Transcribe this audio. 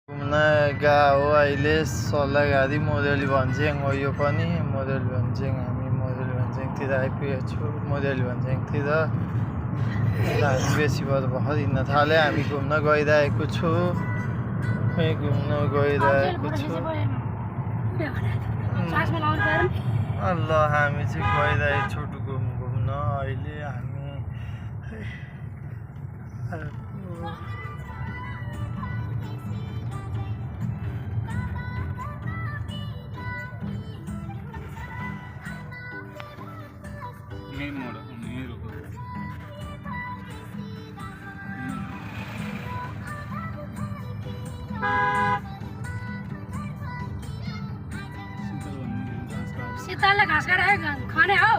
घुम्न गएको अहिले सल्लाहगारी मोदेली भन्ज्याङ हो। यो पनि मोदेली भन्ज्याङ, हामी मोदेली भन्ज्याङतिर आइपुगेको छु। मोदेली भन्ज्याङतिर हामी बेसी भएर भर्खर हिँड्न थाले। हामी घुम्न गइरहेको छु, घुम्न गइरहेको छु। ल हामी चाहिँ गइरहेको छु घुम्न। अहिले हामी शीतलले घाँस काटेर खाने हो।